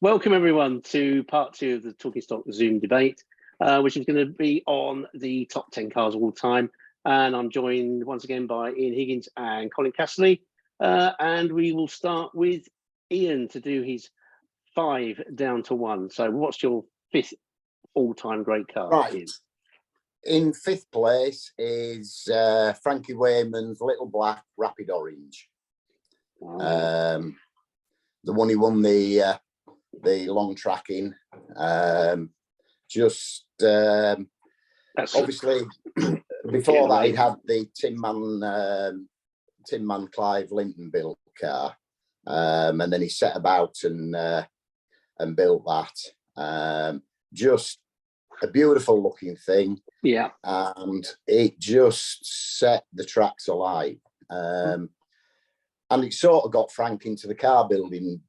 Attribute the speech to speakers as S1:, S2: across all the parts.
S1: Welcome everyone to part 2 of the Talking Stox Zoom debate, which is going to be on the top 10 cars of all time. And I'm joined once again by Ian Higgins and Colin Casserley. And we will start with Ian to do his 5 down to 1. So what's your 5th all-time great car?
S2: Right.
S1: Ian?
S2: In 5th place is Frankie Wayman's Little Black Rapid Orange.
S1: Oh.
S2: The one he won the long tracking. Obviously before that he'd had the Tin Man Clive Linton built car, and then he set about and built that. Just a beautiful looking thing, and it just set the tracks alight. And it sort of got Frank into the car building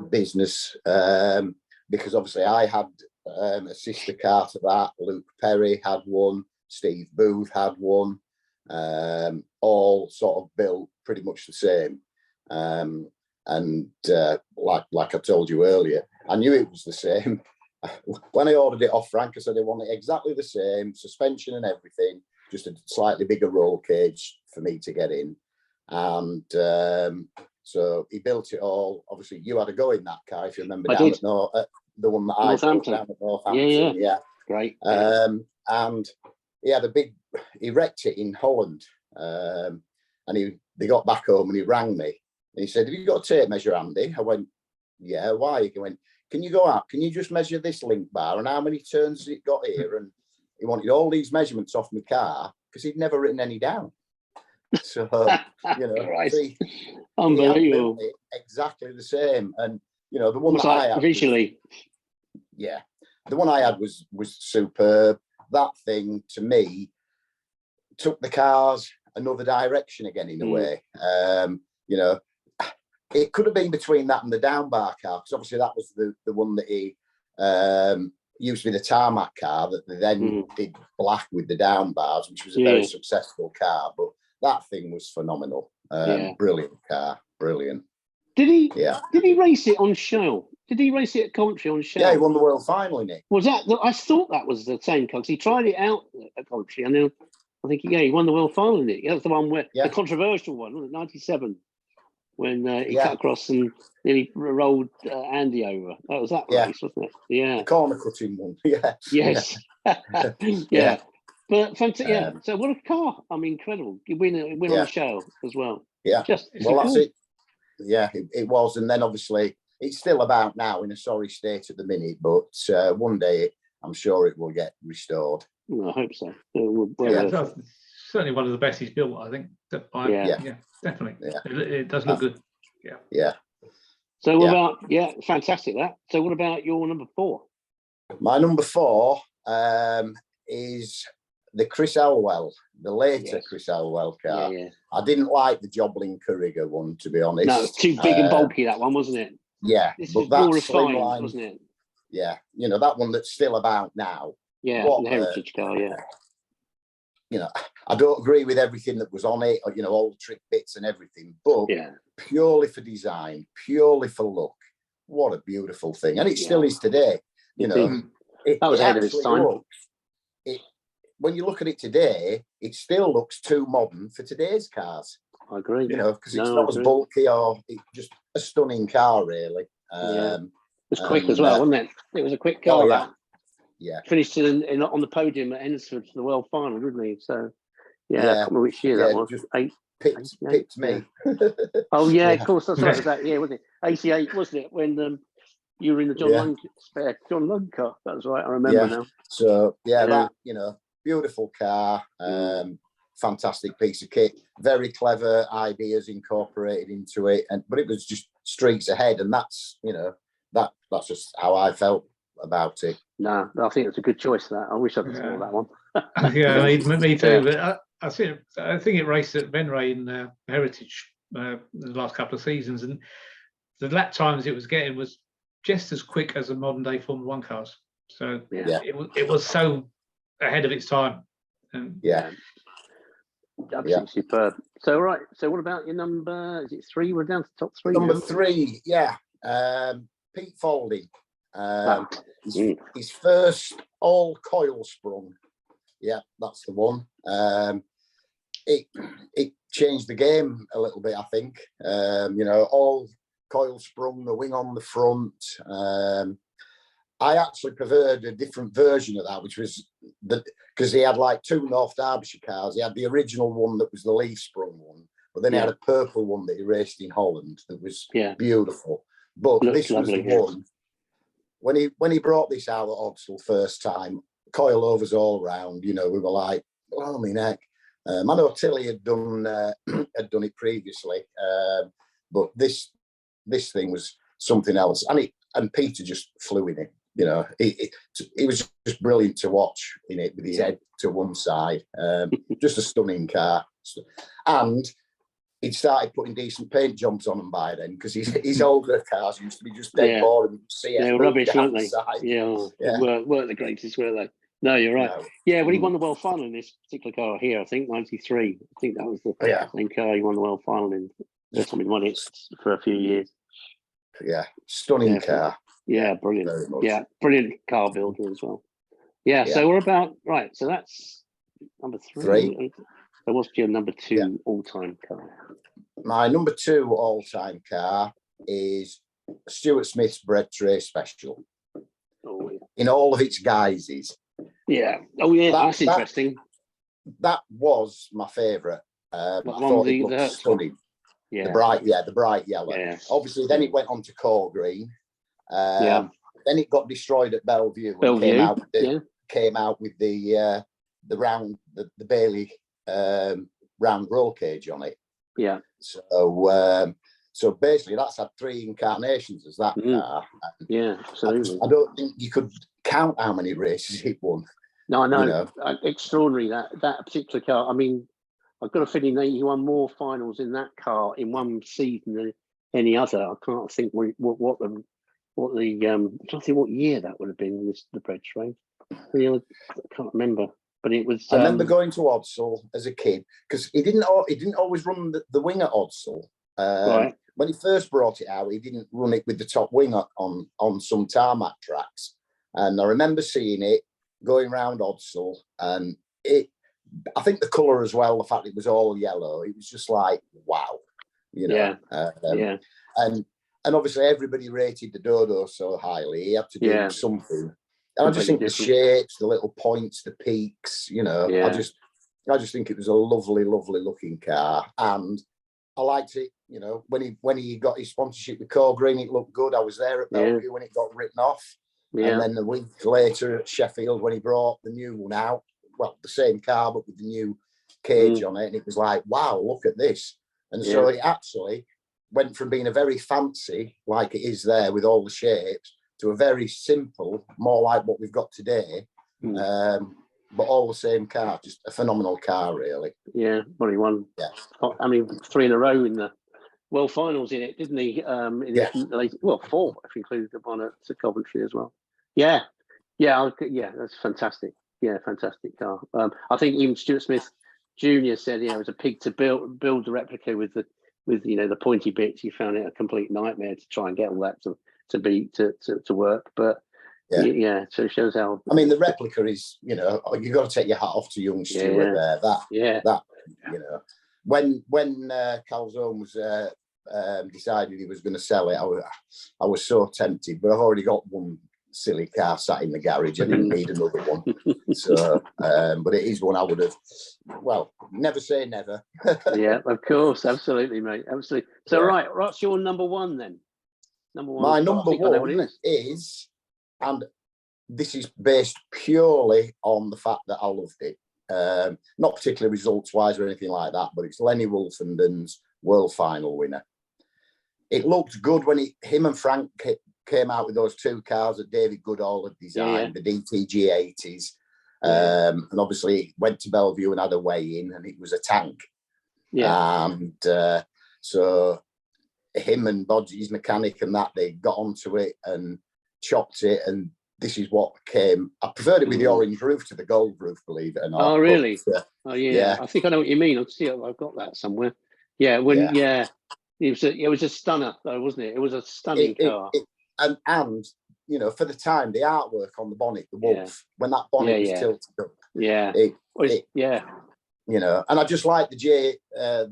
S2: business, because obviously I had a sister car to that. Luke Perry had one, Steve Booth had one, all sort of built pretty much the same. And like I told you earlier, I knew it was the same. When I ordered it off Frank, I said I want it exactly the same, suspension and everything, just a slightly bigger roll cage for me to get in. And so he built it all. Obviously, you had a go in that car, if you remember, down at the one that I built down at Northampton. Yeah.
S1: Great.
S2: And he had he wrecked it in Holland. And they got back home and he rang me. And he said, "Have you got a tape measure, Andy?" I went, "Yeah, why?" He went, "Can you go out? Can you just measure this link bar and how many turns has it got here?" And he wanted all these measurements off my car because he'd never written any down. So, see,
S1: unbelievable.
S2: Exactly the same. And, the one that I had
S1: visually.
S2: The one I had was superb. That thing, to me, took the cars another direction again, in a way. It could have been between that and the down bar car, because obviously that was the one that he used to be the tarmac car that they then did black with the down bars, which was a very successful car. But that thing was phenomenal. Brilliant car, brilliant.
S1: Did he race it on show? Did he race it at Coventry on show?
S2: Yeah, he won the world final in it.
S1: Was that? I thought that was the same car, because he tried it out at Coventry, and then I think he won the world final in it. That was the one where the controversial one, wasn't it? 97, when he cut across and nearly rolled Andy over. That was that race, wasn't it? Yeah,
S2: the corner cutting one.
S1: Yes. But fantastic. So what a car! I mean, incredible. You win on the show as well. Yeah.
S2: That's it. Yeah, it was, and then obviously it's still about now in a sorry state at the minute, but one day I'm sure it will get restored.
S1: Well, I hope so.
S3: That's certainly one of the best he's built, I think. Definitely. Yeah. It does look good.
S2: Yeah.
S1: So what about fantastic that. So what about your number 4?
S2: My number 4 is the Chris Elwell, the later Chris Elwell car. I didn't like the Joblin Courier one, to be honest.
S1: No, it's too big and bulky, that one, wasn't it?
S2: Yeah,
S1: this
S2: but
S1: was
S2: that
S1: more refined,
S2: slimline,
S1: wasn't it?
S2: Yeah, that one that's still about now.
S1: Yeah, the heritage car.
S2: I don't agree with everything that was on it, or, all the trick bits and everything, but purely for design, purely for look, what a beautiful thing. And it still is today.
S1: That was ahead of its time.
S2: When you look at it today, it still looks too modern for today's cars.
S1: I agree.
S2: Because it's not as bulky, or it's just a stunning car, really.
S1: It was quick as well, wasn't it? It was a quick car. Finished on the podium at Ennisford for the world final, didn't he? So, I can't remember which year that was.
S2: Just picked me.
S1: Oh, of course. That's right. That year, wasn't it? 88, wasn't it? When you were in the John Lund car. That was right. I remember now.
S2: So, that, beautiful car, fantastic piece of kit, very clever ideas incorporated into it, but it was just streets ahead, and that's that's just how I felt about it.
S1: No, I think it's a good choice. That I wish I could score that one.
S3: Me too. But I think it raced at Venray in Heritage the last couple of seasons, and the lap times it was getting was just as quick as the modern day Formula 1 cars. So it was so ahead of its time.
S1: Absolutely superb. So what about your number? Is it 3? We're down to top 3.
S2: Number
S1: now.
S2: 3, Pete Falding.
S1: Ah,
S2: His first all coil sprung. Yeah, that's the one. It changed the game a little bit, I think. All coil sprung, the wing on the front. I actually preferred a different version of that, which was because he had like 2 North Derbyshire cars. He had the original one that was the leaf sprung one, but then he had a purple one that he raced in Holland that was beautiful. But
S1: looks
S2: this was
S1: lovely,
S2: the one when he brought this out at Odsal first time, coil overs all round. We were like, oh my neck. I know Tilly had done it previously, but this thing was something else, and Peter just flew in it. He was just brilliant to watch in it with his head to one side. Just a stunning car, and he'd started putting decent paint jobs on them by then, because his older cars used to be just dead boring.
S1: They were rubbish, weren't they? Weren't the greatest, were they? No, you're right. No. Yeah, when he won the world final in this particular car here, I think 93. I think that was the same car he won the world final in. First time he won it for a few years.
S2: Yeah, stunning car.
S1: Yeah, brilliant. Yeah, brilliant car builder as well. Yeah, so we're about right. So that's number 3. So what's your number 2 all-time car?
S2: My number 2 all-time car is Stuart Smith's Bread Tray Special.
S1: Oh, yeah.
S2: In all of its guises.
S1: Yeah. Oh, yeah. That's interesting.
S2: That was my favourite. I thought it looked stunning.
S1: Yeah.
S2: The bright yellow.
S1: Yeah.
S2: Obviously, then it went on to coal green. Then it got destroyed at Bellevue. Came out with the round, the Bailey round roll cage on it.
S1: Yeah.
S2: So basically, that's had 3 incarnations as that car.
S1: Yeah, absolutely.
S2: I don't think you could count how many races it won.
S1: No, I know. Extraordinary that particular car. I mean, I've got a feeling that he won more finals in that car in one season than any other. I can't think what the I'm trying to think what year that would have been. The bread tray. I can't remember, but it was.
S2: I remember going to Odsal as a kid, because he didn't always run the wing at Odsal.
S1: Right.
S2: When he first brought it out, he didn't run it with the top wing on some tarmac tracks, and I remember seeing it going around Odsal, and I think the colour as well, the fact it was all yellow, it was just like, wow, And obviously everybody rated the Dodo so highly, he had to do something. And I just think the shapes, the little points, the peaks, I just think it was a lovely, lovely looking car. And I liked it, when he got his sponsorship with Coal Green, it looked good. I was there at Bellevue when it got written off. Yeah. And then the week later at Sheffield, when he brought the new one out, well, the same car, but with the new cage on it. And it was like, wow, look at this. And so it actually went from being a very fancy, like it is there with all the shapes, to a very simple, more like what we've got today. But all the same car, just a phenomenal car, really.
S1: Yeah, well, he won. Yeah. I mean, 3 in a row in the World Finals in it, didn't he? Late, 4 if you include the one at Coventry as well. Yeah, that's fantastic. Yeah, fantastic car. I think even Stuart Smith Jr. said, it was a pig to build the replica with the pointy bits. He found it a complete nightmare to try and get all that to work. But so it shows how. I
S2: mean, the replica is, you've got to take your hat off to young Stuart there. That when Calzone was decided he was going to sell it, I was so tempted, but I've already got one silly car sat in the garage. I didn't need another one. So, but it is one I would have. Well, never say never.
S1: Yeah, of course, absolutely, mate, absolutely. So, right, what's your number 1 then? Number 1.
S2: My number 1 is, and this is based purely on the fact that I loved it. Not particularly results-wise or anything like that, but it's Lenny Wolfenden's World Final winner. It looked good when him and Frank came out with those 2 cars that David Goodall had designed, the DTG 80s. And obviously went to Bellevue and had a weigh-in, and it was a tank. Yeah. And so him and Bodgy's mechanic and that, they got onto it and chopped it, and this is what came. I preferred it with the orange roof to the gold roof, believe it or not.
S1: Oh, really? But, I think I know what you mean. I've got that somewhere. Yeah, it was a stunner though, wasn't it? It was a stunning car.
S2: and you know, for the time, the artwork on the bonnet, the wolf, when that bonnet was tilted up,
S1: yeah.
S2: You know, and I just like the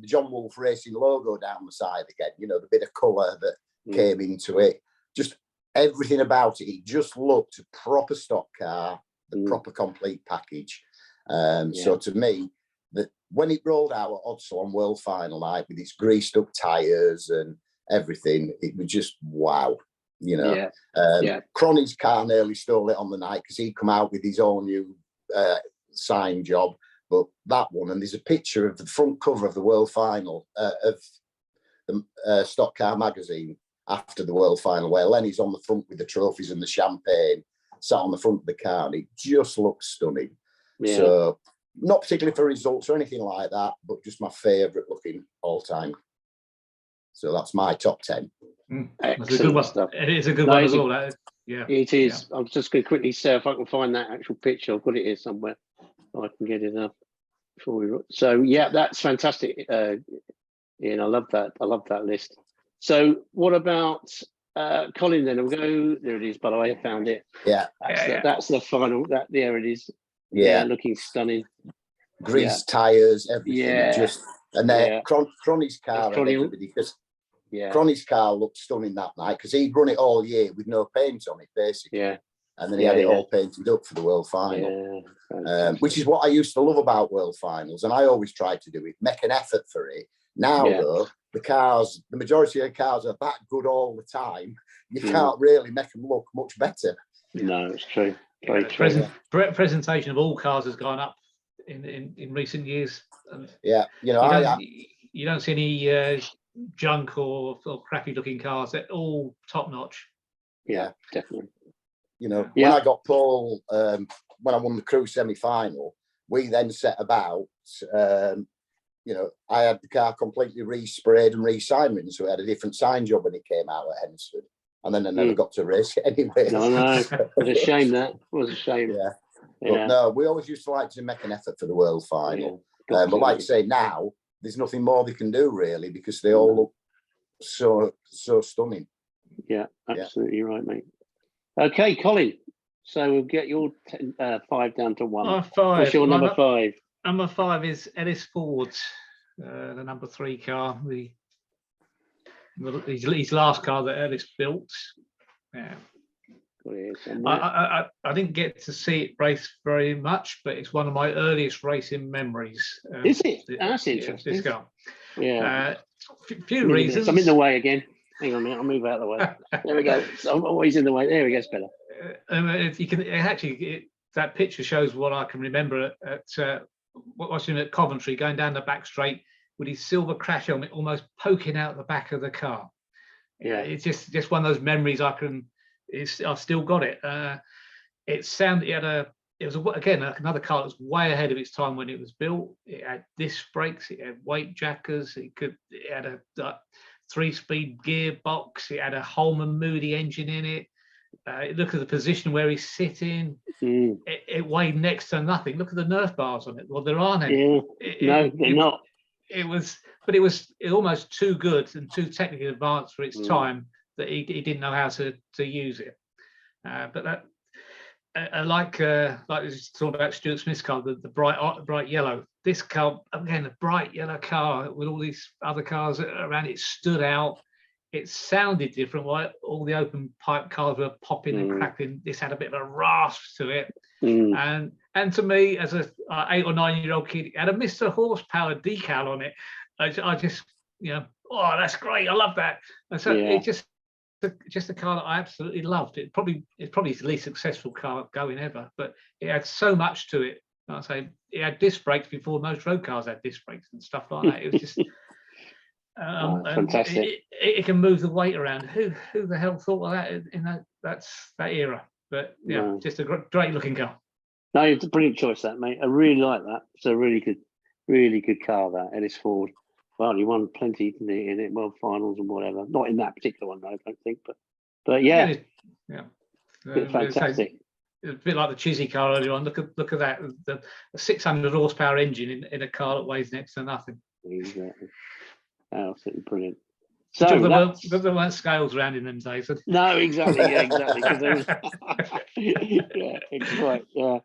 S2: John Wolfe Racing logo down the side again. You know, the bit of colour that came into it, just everything about it. It just looked a proper stock car, the proper complete package. So to me, that when it rolled out at Odsal on World Final night with its greased up tyres and everything, it was just wow. You know, Cronny's car nearly stole it on the night because he come out with his own new sign job. But that one, and there's a picture of the front cover of the World Final of the Stock Car magazine after the World Final, where Lenny's on the front with the trophies and the champagne, sat on the front of the car, and it just looks stunning. Yeah. So, not particularly for results or anything like that, but just my favourite looking all time. So that's my top 10.
S3: That's a good one. Stuff. It is a good one as well. Yeah,
S1: it is. Yeah. I'm just going to quickly say if I can find that actual picture. I've got it here somewhere. I can get it up before we. So yeah, that's fantastic. Ian, I love that. I love that list. So what about Colin? Then we'll go. There it is. By the way, I found it.
S2: Yeah,
S1: that's the final. There it is.
S2: Yeah,
S1: looking stunning.
S2: Grease tires, everything.
S1: Yeah,
S2: just and then Cronny's car. Because Cronny's car looked stunning that night because he'd run it all year with no paint on it, basically.
S1: Yeah.
S2: And then he had it all painted up for the World Final, which is what I used to love about World Finals. And I always tried to do it, make an effort for it. Now, though, the majority of the cars are that good all the time. You can't really make them look much better.
S1: No, it's true. Very true.
S3: Presentation of all cars has gone up in recent years.
S2: Yeah, you know,
S3: you don't see any junk or crappy looking cars. They're all top notch.
S1: Yeah, definitely.
S2: You know, when I got Paul, when I won the crew semi-final, we then set about, you know, I had the car completely re-sprayed and re-signed, so it had a different sign job when it came out at Hensford. And then I never got to race it anyway.
S1: No, it was a shame that. It was a shame.
S2: Yeah. But no, we always used to like to make an effort for the World Final. But like I say, now, there's nothing more they can do, really, because they all look so stunning.
S1: Yeah, absolutely right, mate. Okay, Colin. So we'll get your 5 down to 1. What's your number 5?
S3: Number 5 is Ellis Ford's, the number 3 car, his last car that Ellis built. Yeah. I didn't get to see it race very much, but it's one of my earliest racing memories.
S1: Is it? That's interesting.
S3: This car.
S1: Yeah.
S3: Few reasons.
S1: I'm in the way again. Hang on a minute, I'll move out of the way. There we go. So I'm always in the way. There we go, it's better.
S3: If you can actually, that picture shows what I can remember at watching at Coventry, going down the back straight with his silver crash helmet almost poking out the back of the car. Yeah, it's just one of those memories I've still got it. It was again another car that was way ahead of its time when it was built. It had disc brakes, it had weight jackers, it had a 3-speed gearbox, it had a Holman Moody engine in it. Look at the position where he's sitting. It weighed next to nothing. Look at the Nerf bars on it. Well, there aren't any.
S1: No, they're not.
S3: It was almost too good and too technically advanced for its time that he didn't know how to use it. But that, like this talking about Stuart Smith's car, the bright yellow. This car, again, a bright yellow car with all these other cars around it, stood out. It sounded different. While all the open pipe cars were popping and cracking, this had a bit of a rasp to it. And to me, as a 8 or 9 year old kid, it had a Mr. Horsepower decal on it. I just, oh, that's great. I love that. And so it just a car that I absolutely loved. It's probably his least successful car going ever, but it had so much to it. Like I say, it had disc brakes before most road cars had disc brakes and stuff like that. It was just
S1: fantastic.
S3: It can move the weight around. Who the hell thought of that in that era? But just a great looking car.
S1: No, it's a brilliant choice, that, mate. I really like that. It's a really good car, that Ellis Ford. Well, he won plenty in it, World Finals and whatever. Not in that particular one, though, I don't think. But yeah, fantastic.
S3: It's a bit like the Chizzy car earlier on. Look at that, the 600 horsepower engine in a car that weighs next to nothing.
S1: Exactly. Absolutely brilliant. So
S3: there weren't scales around in them days.
S1: no, exactly, yeah, exactly. 'Cause there was, yeah, it's right. Yeah.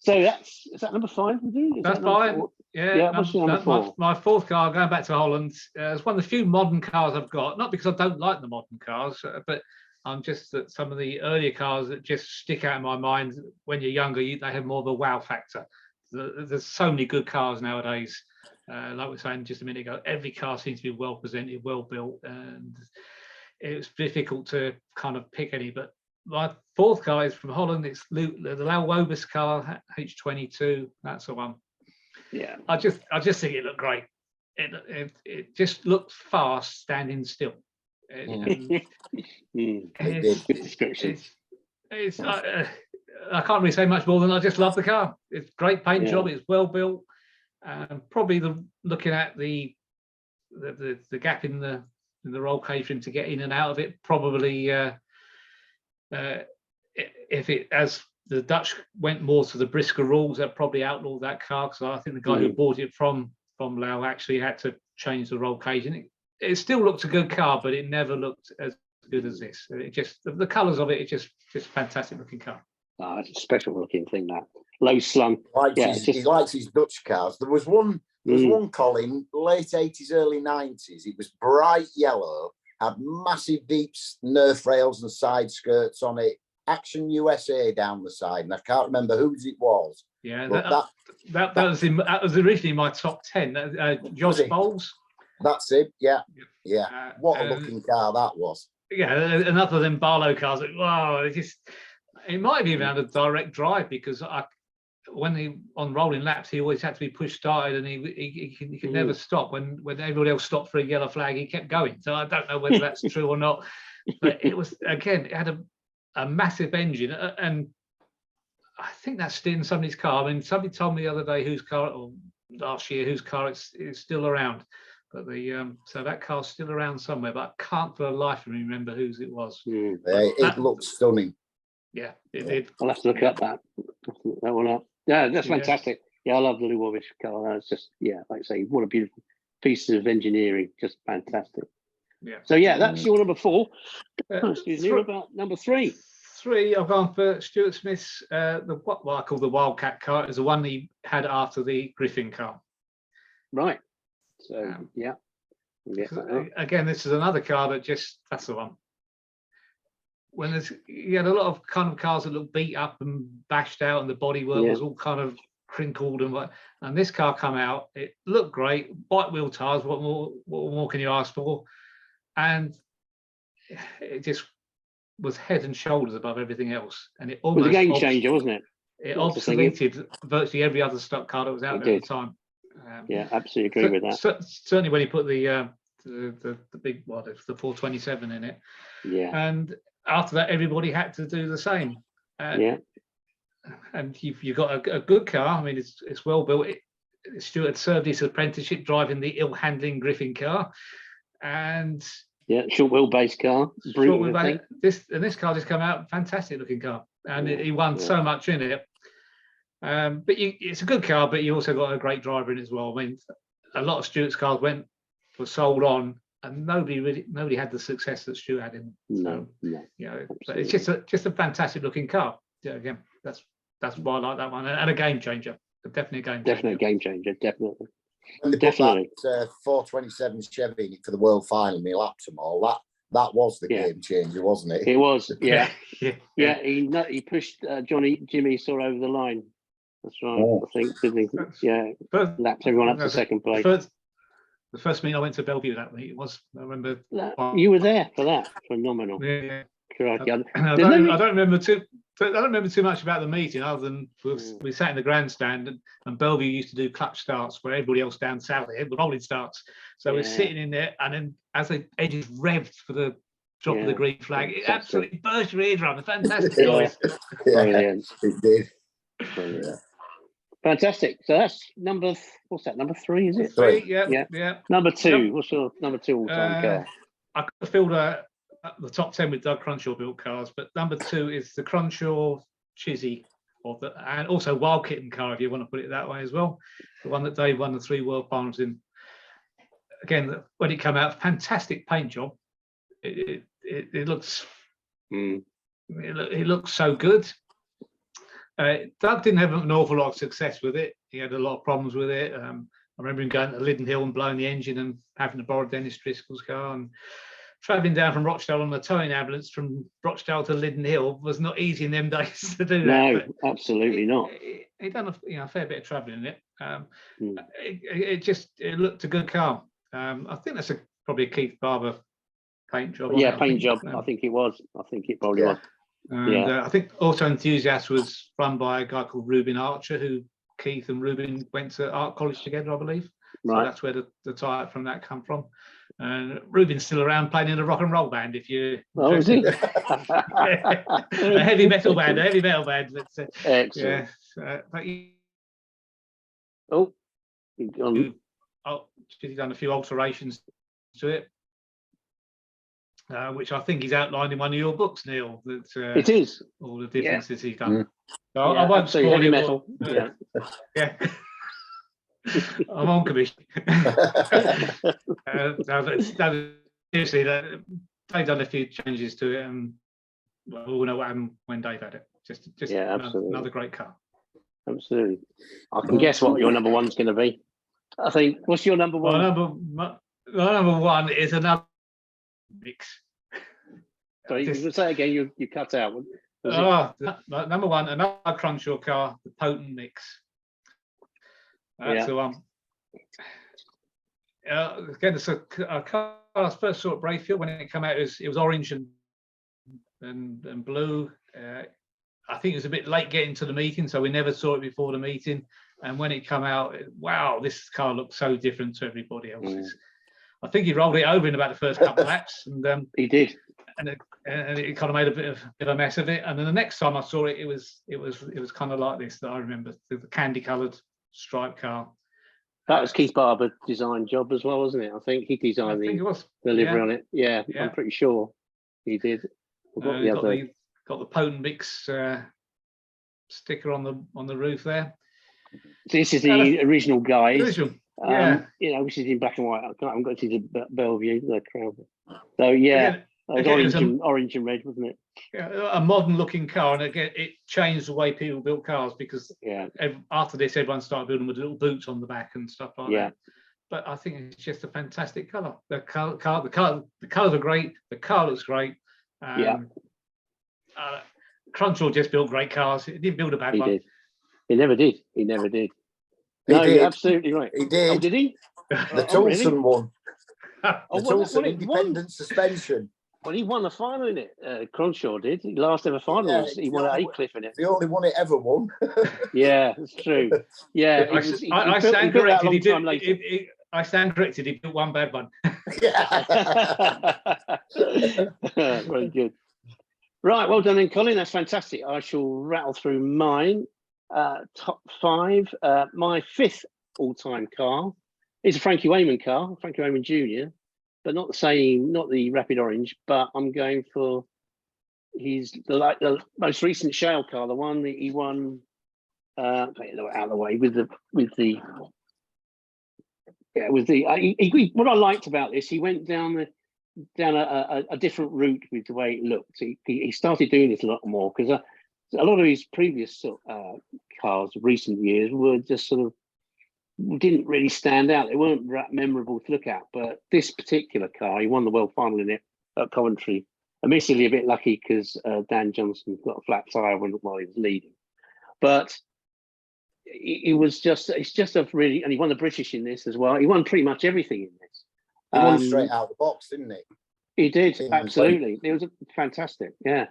S1: So is that number 5?
S3: That's fine.
S1: Yeah. What's your number 4?
S3: My fourth car, going back to Holland, it's one of the few modern cars I've got. Not because I don't like the modern cars, but I'm just that some of the earlier cars that just stick out in my mind when you're younger, they have more of a wow factor. There's so many good cars nowadays. Like we were saying just a minute ago, every car seems to be well presented, well built, and it's difficult to kind of pick any. But my fourth car is from Holland. It's the Lau Wobus car, H22. That's the one.
S1: Yeah.
S3: I just think it looked great. It just looked fast standing still.
S1: Good description.
S3: I can't really say much more than I just love the car. It's great paint job. It's well built. Probably looking at the gap in the roll cage for him to get in and out of it. Probably if it, as the Dutch went more to the BriSCA rules, that probably outlawed that car, because I think the guy who bought it from Lau actually had to change the roll cage, and it still looked a good car, but it never looked as good as this. It just, the colours of it, it's just fantastic looking car.
S1: Oh, it's a special looking thing, that low slung.
S2: He likes his Dutch cars. There was one, Colin, late 80s, early 90s. It was bright yellow, had massive deep Nerf rails and side skirts on it. Action USA down the side, and I can't remember whose it was.
S3: Yeah, that was originally my top 10. Josh Bowles.
S2: That's it. Yeah. What a looking car that was.
S3: Yeah, and other than Barlow cars, wow, it might have even had a direct drive, because when he on rolling laps, he always had to be push started, and he could never stop. When everybody else stopped for a yellow flag, he kept going. So I don't know whether that's true or not, but it was, again, it had a massive engine, and I think that's still in somebody's car. I mean, somebody told me the other day whose car, or last year, whose car is still around. But so that car's still around somewhere, but I can't for the life of me remember whose it was.
S2: It looks stunning.
S3: Yeah,
S1: I'll have to look up that one up. Yeah, that's fantastic. Yeah, I love the Lau Wobus car. It's just, like I say, what a beautiful piece of engineering. Just fantastic.
S3: Yeah.
S1: So that's your number 4. Excuse me. What about number 3?
S3: 3, I've gone for Stuart Smith's what I call the Wildcat car. Is the one he had after the Griffin car.
S1: Right. So
S3: again, this is another car that's the one. When you had a lot of kind of cars that look beat up and bashed out, and the bodywork was all kind of crinkled, and this car come out. It looked great, white wheel tires. What more can you ask for? And it just was head and shoulders above everything else, and it almost
S1: was a game changer, wasn't it?
S3: It obsoleted virtually every other stock car that was out there at the time.
S1: Absolutely agree with that.
S3: Certainly when he put the big, the 427 in it. Yeah. And after that, everybody had to do the same. And you've got a good car. I mean, it's well built. Stuart served his apprenticeship driving the ill-handling Griffin car, and
S1: short wheelbase car.
S3: This car just come out, fantastic looking car, and he won so much in it. But it's a good car, but you also got a great driver in it as well. I mean, a lot of Stuart's cars were sold on, and nobody had the success that Stuart had in.
S1: No.
S3: But it's just a fantastic looking car. Yeah, again, that's why I like that one, and a game changer. Definitely a game changer.
S1: Definitely a game changer. Definitely.
S2: When they put that 427 Chevy in it for the world final, and he lapped them all. That was the game changer, wasn't it?
S1: It was. Yeah. He pushed Jimmy Saw over the line. That's right. I think, didn't he? Yeah. Lapped everyone up to second place.
S3: The first meeting I went to Bellevue that week, I remember.
S1: You were there for that. Phenomenal.
S3: Yeah.
S1: I
S3: don't remember too much about the meeting, other than we sat in the grandstand, and Bellevue used to do clutch starts where everybody else down south had rolling starts. So we're sitting in there, and then as the edges revved for the drop of the green flag, it absolutely burst your eardrum. Fantastic noise.
S1: Brilliant.
S2: It did.
S1: Brilliant. Fantastic. So that's number 3, is it?
S3: 3, yeah.
S1: Number 2. What's your number 2 all-time car?
S3: I could filled the top 10 with Doug Crenshaw built cars, but number 2 is the Crenshaw Chizzy, and also Wild Kitten car, if you want to put it that way as well. The one that Dave won the 3 world finals in. again, when it came out, fantastic paint job. It looks it looks so good. Doug didn't have an awful lot of success with it. He had a lot of problems with it. I remember him going to Liddon Hill and blowing the engine and having to borrow Dennis Driscoll's car, and travelling down from Rochdale on the towing ambulance from Rochdale to Liddon Hill was not easy in them days to do that.
S1: No, absolutely not.
S3: He done a fair bit of travelling in it. It looked a good car. I think that's probably a Keith Barber paint job.
S1: Yeah, paint job. I think it was. I think it probably was.
S3: And I think Auto Enthusiast was run by a guy called Reuben Archer, who Keith and Reuben went to art college together, I believe. So that's where the tie-up from that come from. And Reuben's still around playing in a rock and roll band. If you,
S1: is he?
S3: a heavy metal band. That's,
S1: excellent.
S3: But he's done a few alterations to it, which I think he's outlined in one of your books, Neil. That
S1: it is
S3: all the differences he's done. So
S1: I won't spoil heavy metal.
S3: Yeah. I'm on commission. Seriously, they've done a few changes to it, and we'll know what happened when Dave had it. Just another great car.
S1: Absolutely. I can guess what your number one's going to be. I think. What's your number one?
S3: My number one is another mix.
S1: Sorry, you can say it again. You cut out.
S3: Number one, another Crenshaw car, the Potent Mix. That's the one. Again, it's a car I first saw at Brayfield when it came out. It was orange and blue. I think it was a bit late getting to the meeting, so we never saw it before the meeting. And when it came out, wow, this car looks so different to everybody else's. I think he rolled it over in about the first couple of laps, and
S1: he did,
S3: and it kind of made a bit of a mess of it. And then the next time I saw it, it was kind of like this that I remember, the candy-coloured striped car.
S1: That was Keith Barber design job as well, wasn't it? I think he designed the livery on it. Yeah, I'm pretty sure he did. Got the Potent Mix sticker on the roof there. So this is the original guys.
S3: Original.
S1: Which is in black and white. I haven't got to the Bellevue, the crown. So it was orange and red, wasn't it?
S3: Yeah, a modern-looking car, and again, it changed the way people built cars because after this, everyone started building with little boots on the back and stuff like that. But I think it's just a fantastic colour. The colours are great. The car looks great. Crenshaw just built great cars. He didn't build a bad one.
S1: He never did. No, you're absolutely right.
S2: He did.
S1: Oh, did he?
S2: The Tulson one. The Tulson independent suspension.
S1: Well, he won the final in it. Crenshaw did. The last ever final. He won at Aycliffe in it.
S2: The only one it ever won.
S1: Yeah, that's true. Yeah,
S3: I stand corrected. I stand corrected. He built one bad one.
S1: Very good. Right, well done then, Colin. That's fantastic. I shall rattle through mine. Top five. My fifth all-time car is a Frankie Wayman car, Frankie Wayman Jr., but not the Rapid Orange, but I'm going for the most recent Shale car, the one that he won out of the way what I liked about this, he went down a different route with the way it looked. He started doing this a lot more because a lot of his previous cars of recent years were just sort of didn't really stand out. They weren't that memorable to look at. But this particular car, he won the world final in it at Coventry. Admittedly, a bit lucky because Dan Johnson got a flat tyre while he was leading. But it's just a really, and he won the British in this as well. He won pretty much everything in this.
S2: He won straight out of the box, didn't he?
S1: He did, absolutely. It was fantastic, yeah.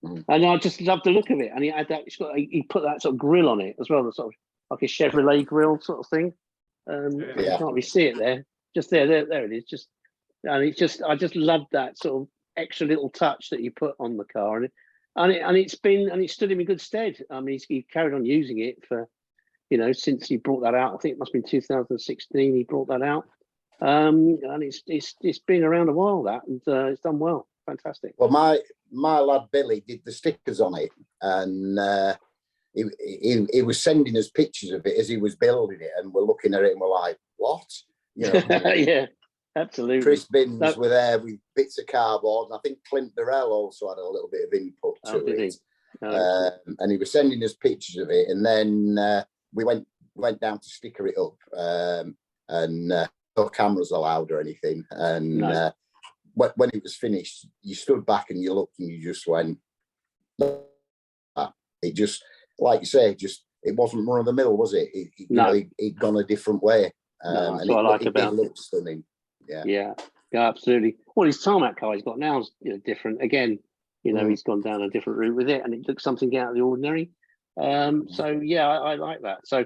S1: And I just loved the look of it. And he had that. He put that sort of grill on it as well, the sort of like a Chevrolet grill sort of thing. You can't really see it there. Just there it is. I just loved that sort of extra little touch that you put on the car, and it stood him in good stead. I mean, he carried on using it for, since he brought that out. I think it must have been 2016. He brought that out, and it's been around a while that, and it's done well. Fantastic.
S2: Well, my lad Billy did the stickers on it, and he was sending us pictures of it as he was building it, and we're looking at it and we're like, what?
S1: Yeah. absolutely.
S2: Chris Binns were there with bits of cardboard, and I think Clint Burrell also had a little bit of input to it. And he was sending us pictures of it, and then we went down to sticker it up, and no cameras allowed or anything. And when it was finished, you stood back and you looked, and you just went, it just, like you say, it wasn't run of the mill, was it? It'd gone a different way.
S1: That's what I like about it.
S2: Looked stunning.
S1: Yeah, absolutely. Well, his tarmac car he's got now is different. Again, he's gone down a different route with it, and it looks something out of the ordinary. So yeah, I like that. So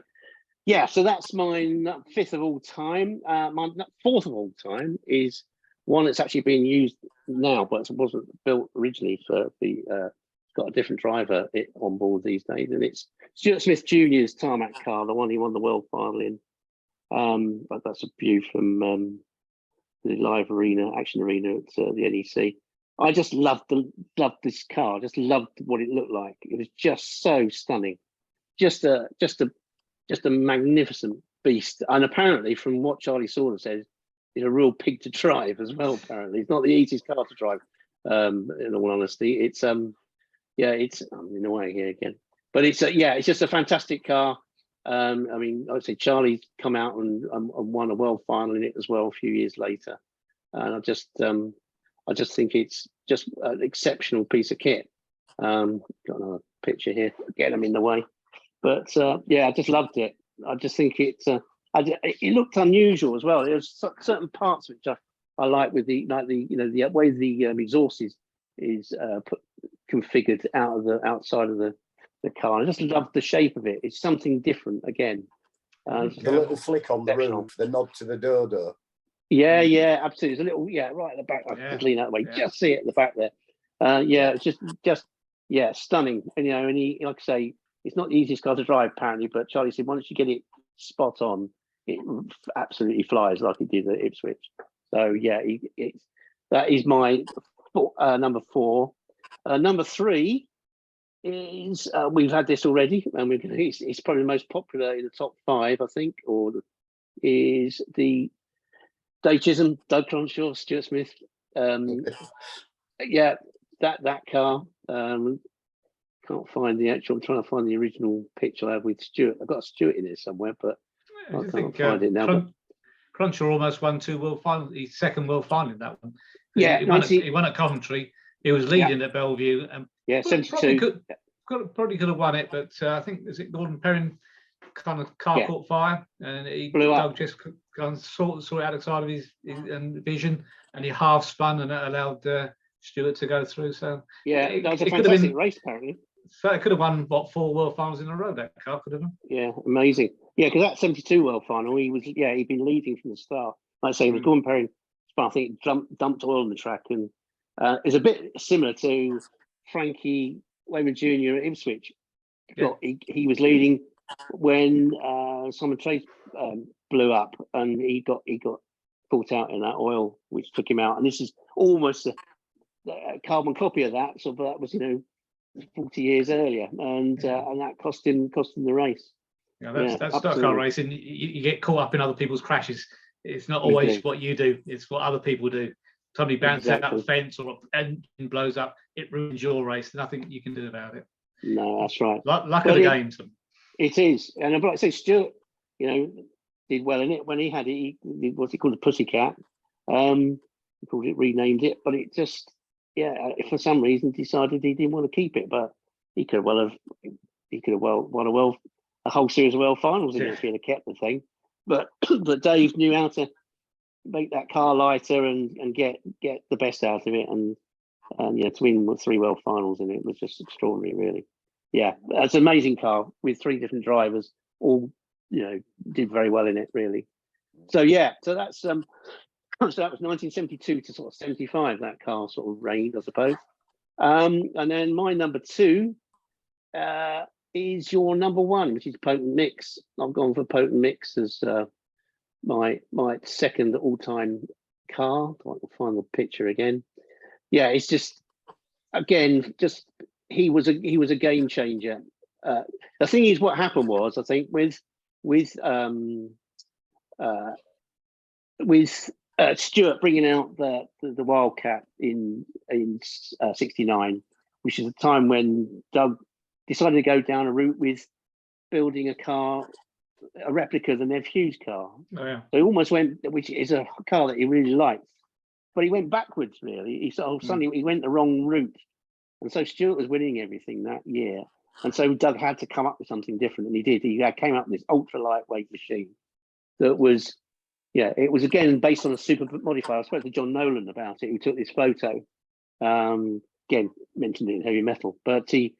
S1: yeah, so that's my fifth of all time. My fourth of all time is one that's actually being used now, but it wasn't built originally for the. Got a different driver on board these days, and it's Stuart Smith Jr.'s tarmac car, the one he won the world final in. But that's a view from the live action arena at the NEC. I just loved this car. Just loved what it looked like. It was just so stunning, just a magnificent beast. And apparently, from what Charlie Sauter says, it's a real pig to drive as well. Apparently, it's not the easiest car to drive. In all honesty, it's I'm in the way here again, but it's just a fantastic car. I mean, I'd say Charlie's come out and won a world final in it as well a few years later, and I just think it's just an exceptional piece of kit. Got another picture here, get them in the way, but I just loved it. I just think it looked unusual as well. There's certain parts which I like with the way the exhaust is configured outside of the car. I just love the shape of it. It's something different again.
S2: The little flick on the roof, the nod to the dodo.
S1: Yeah, absolutely. There's a little, right at the back. I can lean that way. Yeah. Just see it at the back there. It's just stunning. And and he, like I say, it's not the easiest car to drive apparently, but Charlie said once you get it spot on, it absolutely flies like it did at Ipswich. So yeah, that is my number 4. Number 3 is we've had this already, and it's probably the most popular in the top 5, I think, is the Dave Chisholm, Doug Cronshaw, Stuart Smith. That car. Can't find the actual. I'm trying to find the original picture I have with Stuart. I've got Stuart in there somewhere, but I can't find it now.
S3: Cronshaw almost won 2 world finals. His second world final in that one.
S1: Yeah,
S3: he won at Coventry. He was leading at Bellevue, and
S1: 72.
S3: Probably could have won it, but I think Gordon Perrin kind of car caught fire, and Doug just kind of saw it out of the side of his vision, and he half spun, and that allowed Stuart to go through. So
S1: that was a fantastic race apparently.
S3: So it could have won 4 world finals in a row. That car could have done.
S1: Yeah, amazing. Yeah, because that 72 world final, he'd been leading from the start. Like I say, it was Gordon Perrin, I think, dumped oil on the track, and it's a bit similar to Frankie Wayman Jr. at Ipswich. He was leading when Simon Trace blew up, and he got caught out in that oil, which took him out. And this is almost a carbon copy of that. So that was 40 years earlier, and that cost him the race.
S3: That's stock car racing. You get caught up in other people's crashes. It's not always what you do; it's what other people do. Somebody bounces out a fence or an engine blows up, it ruins your race. Nothing you can do about it.
S1: No, that's right.
S3: Luck of the game.
S1: It is. And like I say, Stuart, did well in it when he had it. What's it called? The Pussycat. He called it, renamed it, but it just, for some reason decided he didn't want to keep it. But he could have won a whole series of world finals if he'd have kept the thing. But Dave knew how to make that car lighter and get the best out of it, and to win 3 world finals in it was just extraordinary, really. Yeah, it's an amazing car with 3 different drivers, all did very well in it, really. So that's so that was 1972 to sort of 75. That car sort of reigned, I suppose. And then my number 2 is your number 1, which is Potent Mix. I've gone for Potent Mix as my second all-time car. I can find the picture again. Yeah, it's just he was a game changer. The thing is, what happened was, I think with Stuart bringing out the Wildcat in '69, which is a time when Doug decided to go down a route with building a replica of the Nev Hughes car.
S3: Oh, yeah.
S1: So he almost went, which is a car that he really liked, but he went backwards. Really, he suddenly he went the wrong route, and so Stuart was winning everything that year. And so Doug had to come up with something different, and he did. He came up with this ultra lightweight machine that was, it was again based on a super modifier. I spoke to John Nolan about it, who took this photo. Again, mentioned it in Heavy Metal, but he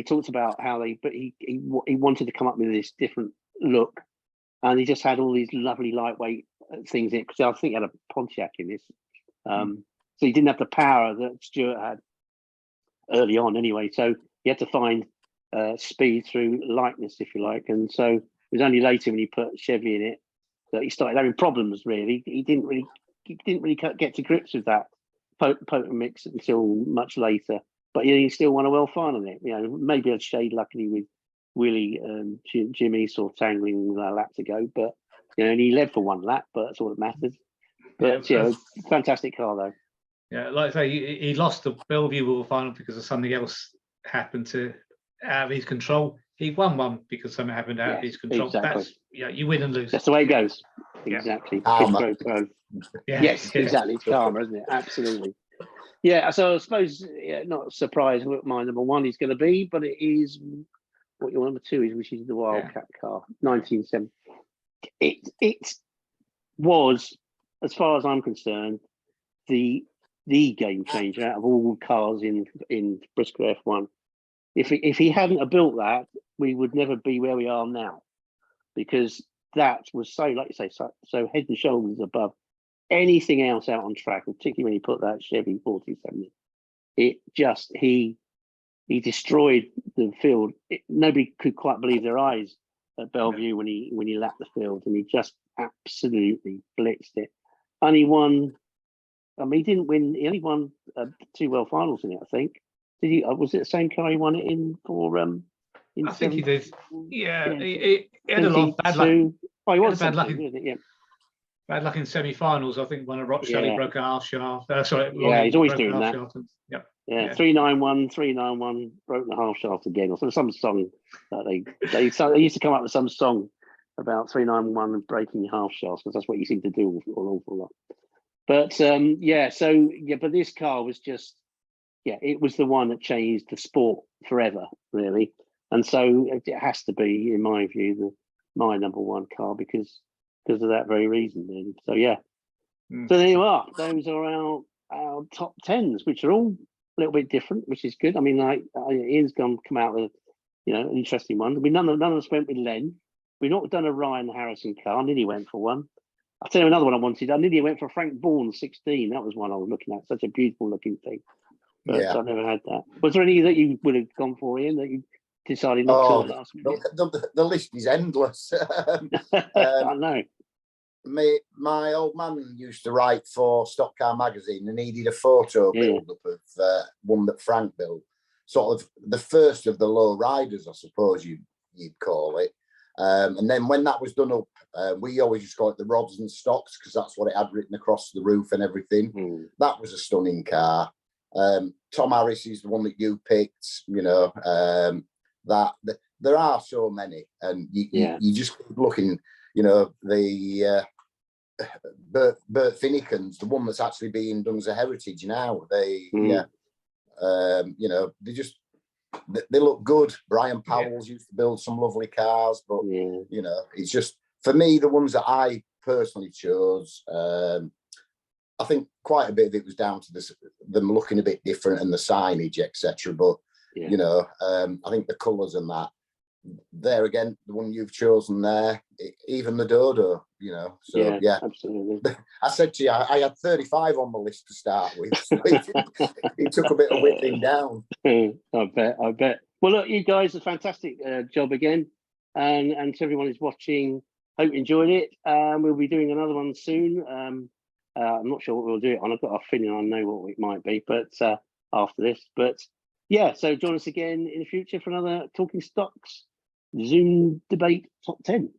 S1: talked about how he wanted to come up with this different look, and he just had all these lovely lightweight things in it, because I think he had a Pontiac in this. So he didn't have the power that Stuart had early on anyway. So he had to find speed through lightness, if you like. And so it was only later when he put Chevy in it that he started having problems. Really, he didn't really get to grips with that potent mix until much later. But he still won a world final on it. Maybe a shade luckily with Willie and Jimmy sort of tangling a lap to go. But and he led for one lap, but that's all that matters. But fantastic car though.
S3: Yeah, like I say, he lost the Bellevue World Final because of something else happened out of his control. He won one because something happened out of his control.
S1: Exactly.
S3: That's you win and lose.
S1: That's the way it goes.
S3: Yeah.
S1: Exactly.
S2: Karma.
S1: Yes, exactly. It's karma, isn't it? Absolutely. Yeah. So I suppose not surprised what my number one is going to be, but it is what your number two is, which is the Wildcat car, 1970. It was, as far as I'm concerned, the game changer out of all cars in BriSCA F1. If he hadn't have built that, we would never be where we are now, because that was so, like you say, so head and shoulders above anything else out on track, particularly when he put that Chevy 4070. It just he destroyed the field. Nobody could quite believe their eyes at Bellevue when he lapped the field, and he just absolutely blitzed it. And he won. I mean, he didn't win. He only won 2 world finals in it, I think. Did he? Was it the same car he won it in for?
S3: I think he did. Yeah, he had a lot of bad luck.
S1: Oh, he was
S3: bad luck.
S1: Yeah.
S3: Bad luck in semi-finals. I think one of Rochelli broke a half shaft.
S1: He's always doing that.
S3: Yeah.
S1: 391, broke the half shaft again, or some song that they used to come up with some song about 391 breaking your half shafts, because that's what you seem to do an awful lot. But but this car was just, it was the one that changed the sport forever, really. And so it has to be, in my view, my number one car because of that very reason. Then. So So there you are. Those are our top tens, which are all a little bit different, which is good. I mean, like Ian's come out with an interesting one. None of us went with Len. We've not done a Ryan Harrison car. I nearly went for one. I'll tell you another one I wanted. I nearly went for Frank Bourne 16. That was one I was looking at. Such a beautiful looking thing. But I've never had that. Was there any that you would have gone for, Ian, that you decided not to at the last minute?
S2: The list is endless.
S1: I know.
S2: My old man used to write for Stock Car magazine, and he did a photo build-up of one that Frank built. Sort of the first of the low riders, I suppose you'd call it. And then when that was done up, we always just call it the rods and stocks, because that's what it had written across the roof and everything. That was a stunning car. Tom Harris is the one that you picked. There are so many, and you just keep looking. The Bert Finnecans, the one that's actually being done as a heritage now. They look good. Brian Powell's used to build some lovely cars, but it's just, for me, the ones that I personally chose, I think quite a bit of it was down to them looking a bit different and the signage, etc. But I think the colours and that, there again, the one you've chosen there, even the Dodo, So absolutely. I said to you, I had 35 on the list to start with, so it took a bit of whipping down.
S1: I bet. Well, look, you guys, a fantastic job again, and to everyone who's watching, hope you enjoyed it. We'll be doing another one soon. I'm not sure what we'll do it on. I've got a feeling I know what it might be, but after this. But so join us again in the future for another Talking Stox Zoom debate top 10.